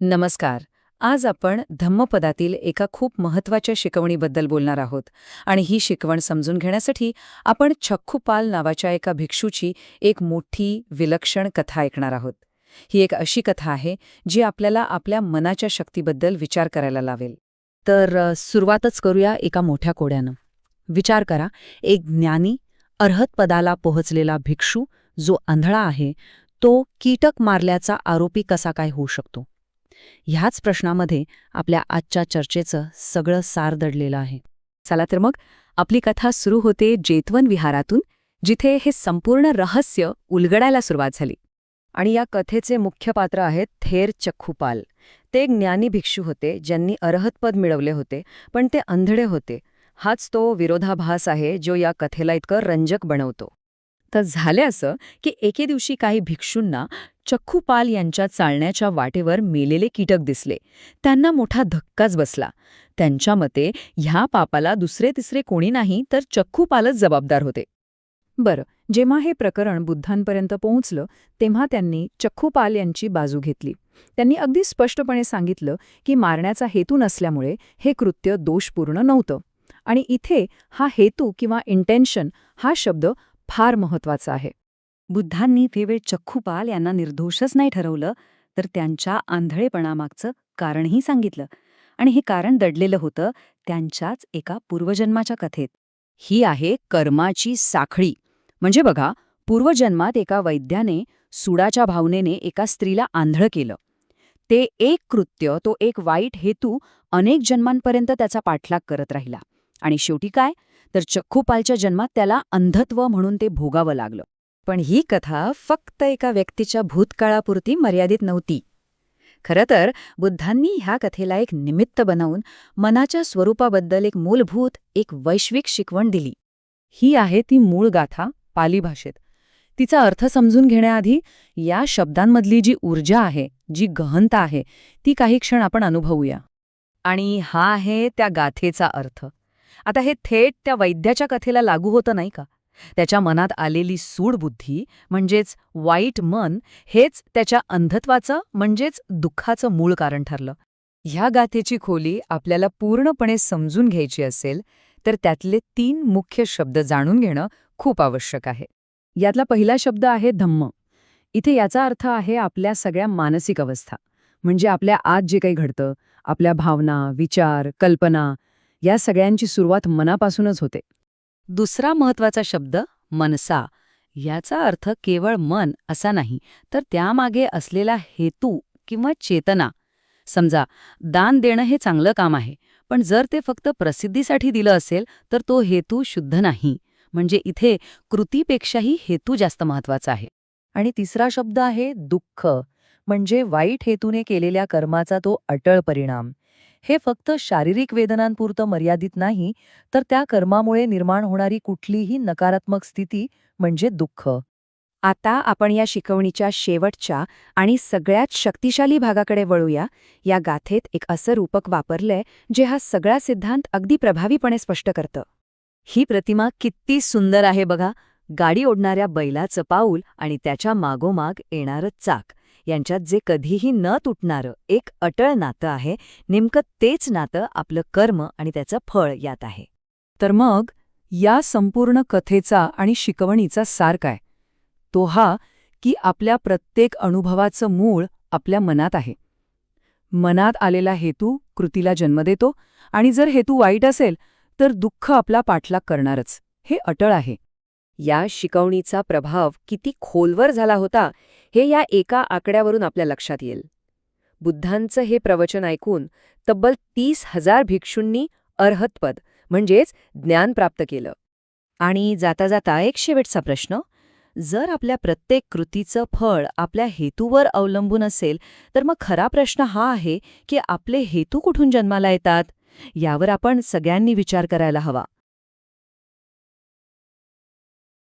नमस्कार. आज आपण धम्मपदातील एका खूप महत्त्वाच्या शिकवणीबद्दल बोलणार आहोत आणि ही शिकवण समजून घेण्यासाठी आपण चक्खुपाल नावाच्या एका भिक्षूची एक मोठी विलक्षण कथा ऐकणार आहोत. ही एक अशी कथा आहे जी आपल्याला आपल्या मनाच्या शक्तीबद्दल विचार करायला लावेल. तर सुरुवातच करूया एका मोठ्या कोड्यानं. विचार करा, एक ज्ञानी अर्हतपदाला पोहोचलेला भिक्षू जो आंधळा आहे, तो कीटक मारल्याचा आरोपी कसा काय होऊ शकतो? ह्याच प्रश्नामध्ये आपल्या आजच्या चर्चेचं सगळं सार दडलेलं आहे. चला तर मग आपली कथा सुरू होते जेतवन विहारातून, जिथे हे संपूर्ण रहस्य उलगडायला सुरुवात झाली. आणि या कथेचे मुख्य पात्र आहेत थेर चक्खुपाल. ते एक ज्ञानी भिक्षू होते ज्यांनी अर्हतपद मिळवले होते, पण ते अंधळे होते. हाच तो विरोधाभास आहे जो या कथेला इतकं रंजक बनवतो. तर झाले असं की एके दिवशी काही भिक्षूंना चक्खुपाल यांच्या चालण्याच्या वाटेवर मेलेले कीटक दिसले. त्यांना मोठा धक्काच बसला. त्यांच्या मते ह्या पापाला दुसरे तिसरे कोणी नाही तर चक्खुपालच जबाबदार होते. बरं, जेव्हा हे प्रकरण बुद्धांपर्यंत पोहोचलं तेव्हा त्यांनी चक्खुपाल यांची बाजू घेतली. त्यांनी अगदी स्पष्टपणे सांगितलं की मारण्याचा हेतू नसल्यामुळे हे कृत्य दोषपूर्ण नव्हतं. आणि इथे हा हेतू किंवा इंटेन्शन हा शब्द फार महत्वाचा आहे. बुद्धांनी केवळ चक्खुपाल यांना निर्दोषच नाही ठरवलं, तर त्यांच्या आंधळेपणामागचं कारणही सांगितलं. आणि हे कारण दडलेलं होतं त्यांच्याच एका पूर्वजन्माच्या कथेत. ही आहे कर्माची साखळी. म्हणजे बघा, पूर्वजन्मात एका वैद्याने सुडाच्या भावनेने एका स्त्रीला आंधळ केलं. ते एक कृत्य, तो एक वाईट हेतू अनेक जन्मांपर्यंत त्याचा पाठलाग करत राहिला. आणि शेवटी काय, तर चक्खुपालच्या जन्मात त्याला अंधत्व म्हणून ते भोगावं लागलं. पण ही कथा फक्त एका व्यक्तीच्या भूतकाळापुरती मर्यादित नव्हती. खरं तर बुद्धांनी ह्या कथेला एक निमित्त बनवून मनाच्या स्वरूपाबद्दल एक मूलभूत, एक वैश्विक शिकवण दिली. ही आहे ती मूळ गाथा पाली भाषेत. तिचा अर्थ समजून घेण्याआधी या शब्दांमधली जी ऊर्जा आहे, जी गहनता आहे, ती काही क्षण आपण अनुभवूया. आणि हा आहे त्या गाथेचा अर्थ. आता हे थेट त्या वैद्याच्या कथेला लागू होतं नाही का? त्याच्या मनात आलेली सूडबुद्धी म्हणजेच वाईट मन हेच त्याच्या अंधत्वाचं म्हणजेच दुःखाचं मूळ कारण ठरलं. ह्या गाथेची खोली आपल्याला पूर्णपणे समजून घ्यायची असेल तर त्यातले 3 मुख्य शब्द जाणून घेणं खूप आवश्यक आहे. यातला पहिला शब्द आहे धम्म. इथे याचा अर्थ आहे आपल्या सगळ्या मानसिक अवस्था. म्हणजे आपल्या आत जे काही घडतं, आपल्या भावना, विचार, कल्पना, या सगळ्यांची सुरुवात मनापासूनच होते. दुसरा महत्वाचा शब्द मनसा. याचा अर्थ केवळ मन असा नाही, तर त्यामागे असलेला हेतू किंवा चेतना. समजा, दान देणं हे चांगलं काम आहे, पण जर ते फक्त प्रसिद्धीसाठी दिलं असेल तर तो हेतू शुद्ध नाही. म्हणजे इथे कृतीपेक्षाही हेतू जास्त महत्वाचा आहे. आणि तिसरा शब्द आहे दुःख. म्हणजे वाईट हेतूने केलेल्या कर्माचा तो अटळ परिणाम. हे फक्त शारीरिक वेदनांपुरतं मर्यादित नाही, तर त्या कर्मामुळे निर्माण होणारी कुठलीही नकारात्मक स्थिती म्हणजे दुःख. आता आपण या शिकवणीच्या शेवटच्या आणि सगळ्यात शक्तिशाली भागाकडे वळूया. या गाथेत एक असं रूपक वापरलंय जे हा सगळा सिद्धांत अगदी प्रभावीपणे स्पष्ट करतं. ही प्रतिमा किती सुंदर आहे बघा. गाडी ओढणाऱ्या बैलाचं पाऊल आणि त्याच्या मागोमाग येणारं चाक यांच्यात जे कधीही न तुटणारं एक अटळ नातं आहे. नेमकं तेच नातं आपलं कर्म आणि त्याचं फळ यात आहे. तर मग या संपूर्ण कथेचा आणि शिकवणीचा सार काय? तो हा की आपल्या प्रत्येक अनुभवाचं मूळ आपल्या मनात आहे. मनात आलेला हेतू कृतीला जन्म देतो आणि जर हेतू वाईट असेल तर दुःख आपला पाठलाग करणारच. हे अटळ आहे. या शिकवणीचा प्रभाव किती खोलवर झाला होता हे या एका आकड्यावरून आपल्या लक्षात येईल. बुद्धांचं हे प्रवचन ऐकून तब्बल 30,000 भिक्षूंनी अर्हतपद म्हणजेच ज्ञान प्राप्त केलं. आणि जाता जाता एक शेवटचा प्रश्न. जर आपल्या प्रत्येक कृतीचं फळ आपल्या हेतूवर अवलंबून असेल तर मग खरा प्रश्न हा आहे की आपले हेतू कुठून जन्माला येतात? यावर आपण सगळ्यांनी विचार करायला हवा.